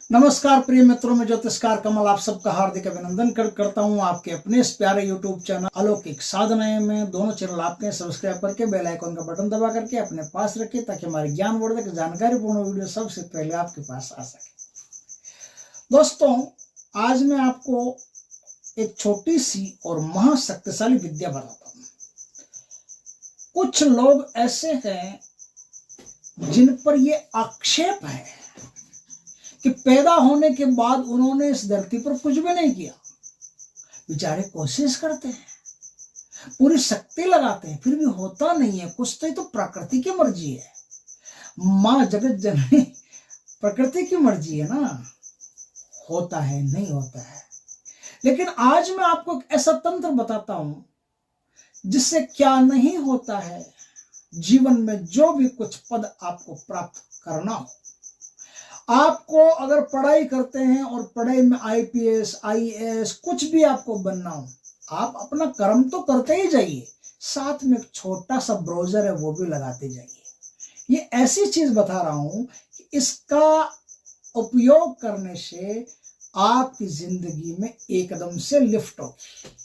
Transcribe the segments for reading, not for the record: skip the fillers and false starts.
नमस्कार प्रिय मित्रों, में ज्योतिषकार कमल आप सबका हार्दिक अभिनंदन करता हूं। आपके अपने इस प्यारे यूट्यूब चैनल अलौकिक साधनाएं में दोनों चैनल आपके सब्सक्राइब करके बेल आइकन का बटन दबा करके अपने पास रखें ताकि हमारी ज्ञानवर्धक जानकारीपूर्ण वीडियो सबसे पहले आपके पास आ सके। दोस्तों, आज मैं आपको एक छोटी सी और महाशक्तिशाली विद्या बताता हूं। कुछ लोग ऐसे हैं जिन पर ये आक्षेप है कि पैदा होने के बाद उन्होंने इस धरती पर कुछ भी नहीं किया। बेचारे कोशिश करते हैं, पूरी शक्ति लगाते हैं, फिर भी होता नहीं है। कुछ तो प्रकृति की मर्जी है, माँ जगत जननी प्रकृति की मर्जी है ना, होता है नहीं होता है। लेकिन आज मैं आपको एक ऐसा तंत्र बताता हूं जिससे क्या नहीं होता है, जीवन में जो भी कुछ पद आपको प्राप्त करना हो। आपको अगर पढ़ाई करते हैं और पढ़ाई में आईपीएस आईएएस कुछ भी आपको बनना हो, आप अपना कर्म तो करते ही जाइए, साथ में एक छोटा सा ब्राउजर है वो भी लगाते जाइए। ये ऐसी चीज बता रहा हूं कि इसका उपयोग करने से आपकी जिंदगी में एकदम से लिफ्ट होगी,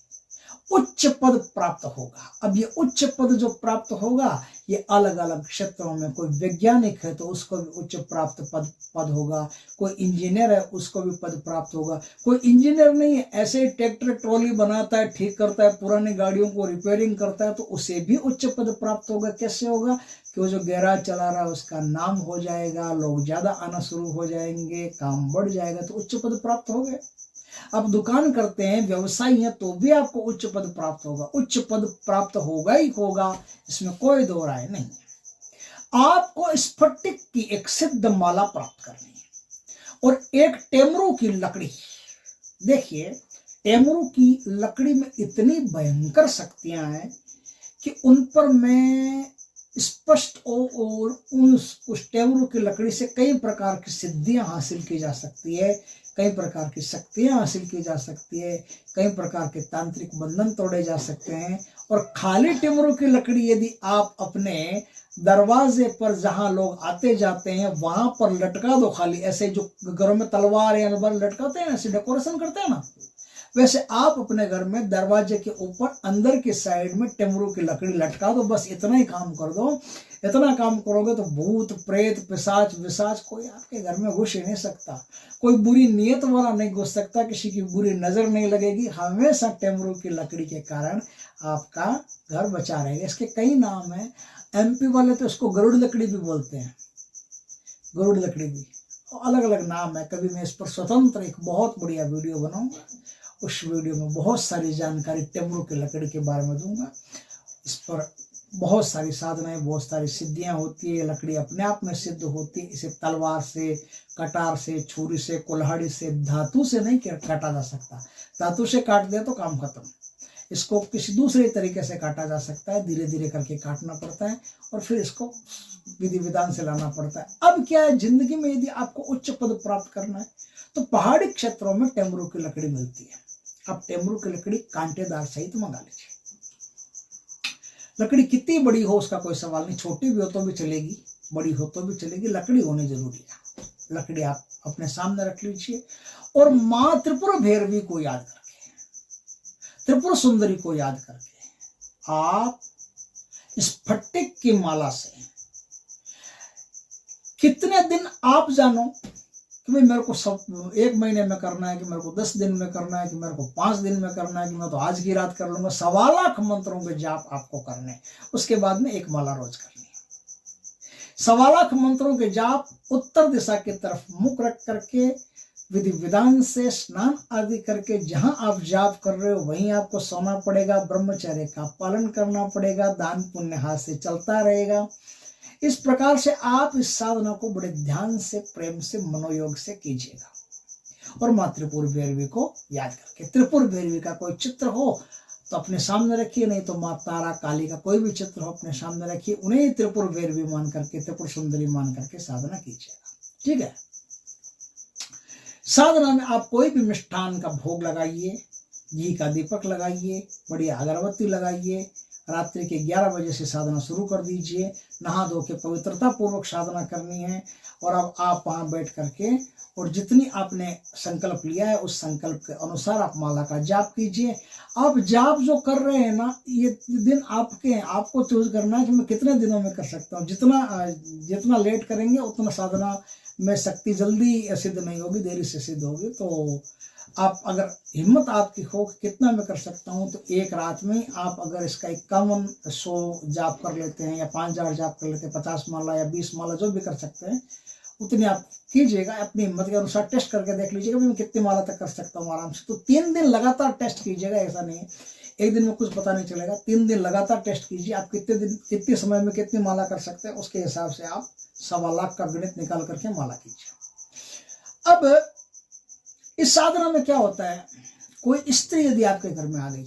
उच्च पद प्राप्त होगा। अब ये उच्च पद जो प्राप्त होगा, ये अलग अलग क्षेत्रों में, कोई वैज्ञानिक है तो उसको भी उच्च प्राप्त पद होगा, कोई इंजीनियर है उसको भी पद प्राप्त होगा, कोई इंजीनियर नहीं है ऐसे ही ट्रैक्टर ट्रॉली बनाता है, ठीक करता है, पुरानी गाड़ियों को रिपेयरिंग करता है तो उसे भी उच्च पद प्राप्त होगा। कैसे होगा कि वो जो गैराज चला रहा है उसका नाम हो जाएगा, लोग ज्यादा आना शुरू हो जाएंगे, काम बढ़ जाएगा, तो उच्च पद प्राप्त हो गए। आप दुकान करते हैं, व्यवसायी हैं, तो भी आपको उच्च पद प्राप्त होगा, उच्च पद प्राप्त होगा ही होगा, इसमें कोई दो राय नहीं है। आपको स्फटिक की एक सिद्ध माला प्राप्त करनी है और एक टेमरू की लकड़ी। देखिए, टेमरू की लकड़ी में इतनी भयंकर शक्तियां हैं कि उन पर मैं स्पष्ट और उस टेमरू की लकड़ी से कई प्रकार की सिद्धियां हासिल की जा सकती है, कई प्रकार की शक्तियां हासिल की जा सकती है, कई प्रकार के तांत्रिक बंधन तोड़े जा सकते हैं। और खाली टेमरू की लकड़ी यदि आप अपने दरवाजे पर जहां लोग आते जाते हैं वहां पर लटका दो, खाली ऐसे जो घरों में तलवार या लटकाते हैं, ऐसे डेकोरेशन करते हैं ना, वैसे आप अपने घर में दरवाजे के ऊपर अंदर की साइड में टेमरू की लकड़ी लटका दो। बस इतना ही काम कर दो। इतना काम करोगे तो भूत प्रेत पिशाच विशाच कोई आपके घर में घुस ही नहीं सकता, कोई बुरी नियत वाला नहीं घुस सकता, किसी की बुरी नजर नहीं लगेगी। हमेशा टेमरू की लकड़ी के कारण आपका घर बचा रहेगा। इसके कई नाम है, एमपी वाले तो इसको गरुड़ लकड़ी भी बोलते हैं, गरुड़ लकड़ी भी, अलग अलग नाम है। कभी मैं इस पर स्वतंत्र एक बहुत बढ़िया वीडियो बनाऊंगा, उस वीडियो में बहुत सारी जानकारी टेमरू की लकड़ी के बारे में दूंगा। इस पर बहुत सारी साधनाएं, बहुत सारी सिद्धियां होती है। लकड़ी अपने आप में सिद्ध होती है। इसे तलवार से, कटार से, छुरी से, कुल्हाड़ी से, धातु से नहीं काटा जा सकता। धातु से काट दिया तो काम खत्म। इसको किसी दूसरे तरीके से काटा जा सकता है, धीरे धीरे करके काटना पड़ता है और फिर इसको विधि विधान से लाना पड़ता है। अब क्या है, जिंदगी में यदि आपको उच्च पद प्राप्त करना है तो पहाड़ी क्षेत्रों में टेमरू की लकड़ी मिलती है। आप टेमरू की लकड़ी कांटेदार सहित मंगा लीजिए। लकड़ी कितनी बड़ी हो उसका कोई सवाल नहीं, छोटी भी हो तो भी चलेगी, बड़ी हो तो भी चलेगी, लकड़ी होनी जरूरी है। लकड़ी आप अपने सामने रख लीजिए और मां त्रिपुर भैरवी को याद करके, त्रिपुर सुंदरी को याद करके आप स्फटिक की माला से कितने दिन आप जानो कि भाई मेरे को सब 1 महीने में करना है, कि मेरे को 10 दिन में करना है, कि मेरे को 5 दिन में करना है, कि मैं तो आज की रात कर लूंगा। 1.25 लाख मंत्रों के जाप आपको करने, उसके बाद में एक माला रोज करनी है। 1.25 लाख मंत्रों के जाप उत्तर दिशा की तरफ मुख रख करके विधि विधान से स्नान आदि करके जहां आप जाप कर रहे हो वहीं आपको सोना पड़ेगा, ब्रह्मचर्य का पालन करना पड़ेगा, दान पुण्य हाथ से चलता रहेगा। इस प्रकार से आप इस साधना को बड़े ध्यान से, प्रेम से, मनोयोग से कीजिएगा। और मां त्रिपुर भैरवी को याद करके, त्रिपुर भैरवी का कोई चित्र हो तो अपने सामने रखिए, नहीं तो मां तारा काली का कोई भी चित्र हो अपने सामने रखिए, उन्हें त्रिपुर भैरवी मान करके, त्रिपुर सुंदरी मान करके साधना कीजिएगा। ठीक है। साधना में आप कोई भी मिष्ठान का भोग लगाइए, घी का दीपक लगाइए, बढ़िया अगरबत्ती लगाइए, रात्रि के 11 बजे से साधना शुरू कर दीजिए। नहा धो के पवित्रता पूर्वक साधना करनी है और अब आप वहाँ बैठ करके और जितनी आपने संकल्प लिया है उस संकल्प के अनुसार आप माला का जाप कीजिए। आप जाप जो कर रहे हैं ना, ये दिन आपके हैं, आपको चूज करना है कि मैं कितने दिनों में कर सकता हूँ। जितना लेट करेंगे उतना साधना में शक्ति जल्दी सिद्ध नहीं होगी, देरी से सिद्ध होगी। तो आप अगर हिम्मत आपकी हो कि कितना मैं कर सकता हूँ, तो एक रात में आप अगर इसका 5100 जाप कर लेते हैं या 5000 जाप कर लेते हैं, 50 माला या 20 माला जो भी कर सकते हैं उतनी आप कीजिएगा। अपनी हिम्मत के अनुसार टेस्ट करके देख लीजिएगा मैं कितनी माला तक कर सकता हूँ आराम से। तो 3 दिन लगातार टेस्ट कीजिएगा, ऐसा नहीं है एक दिन में कुछ पता नहीं चलेगा। 3 दिन लगातार टेस्ट कीजिए, आप कितने समय में कितनी माला कर सकते हैं, उसके हिसाब से आप 1.25 लाख का गणित निकाल करके माला कीजिए। अब इस साधना में क्या होता है, कोई स्त्री यदि आपके घर में आ गई,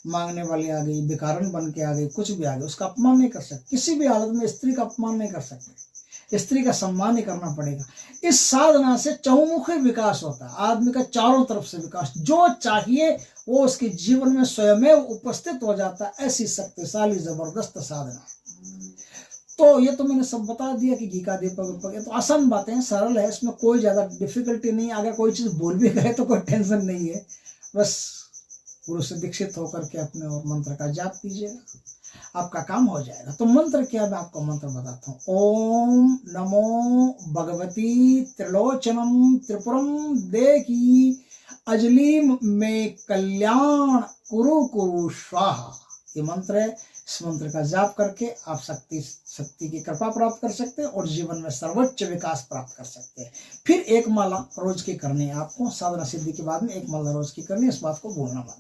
मांगने वाली आ गई, भिखारन बन के आ गई, कुछ भी आ गई, उसका अपमान नहीं कर सकते। किसी भी हालत में स्त्री का अपमान नहीं कर सकते, स्त्री का सम्मान ही करना पड़ेगा। इस साधना से चहुमुखी विकास होता है, आदमी का चारों तरफ से विकास, जो चाहिए वो उसके जीवन में स्वयं उपस्थित हो जाता है। ऐसी शक्तिशाली जबरदस्त साधना। तो ये तो मैंने सब बता दिया कि घी का दीपक, ये तो आसान बातें हैं, सरल है, इसमें कोई ज़्यादा डिफिकल्टी नहीं है। अगर कोई चीज़ भूल भी गए तो कोई टेंशन नहीं है, बस गुरु से दीक्षित होकर के अपने और मंत्र का जाप कीजिएगा, आपका काम हो जाएगा। तो मंत्र क्या, मैं आपको मंत्र बताता हूँ। ओम नमो भगवती त्रिलोचनम त्रिपुरम देकी अजलीम में कल्याण कुरु कुरु स्वाहा, ये मंत्र है। इस मंत्र का जाप करके आप शक्ति की कृपा प्राप्त कर सकते हैं और जीवन में सर्वोच्च विकास प्राप्त कर सकते हैं। फिर 1 माला रोज की करनी है आपको, साधना सिद्धि के बाद में 1 माला रोज की करनी है, इस बात को भूलना मत।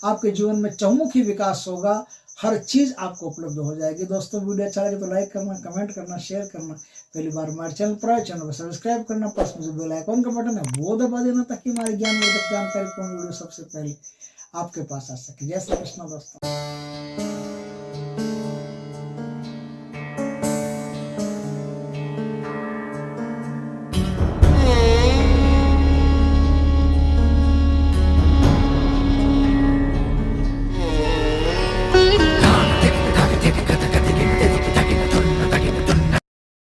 आपके जीवन में चहुमुखी विकास होगा, हर चीज आपको उपलब्ध हो जाएगी। दोस्तों वीडियो अच्छा लगे तो लाइक करना, कमेंट करना, शेयर करना। पहली बार हमारे चैनल पर आए, चैनल को सब्सक्राइब करना, पास में जो बेल आइकन का बटन है वो दबा देना, ताकि हमारी ज्ञानवर्धक जानकारी पूर्ण वीडियो सबसे पहले आपके पास आ सके। जय श्री कृष्ण दोस्तों।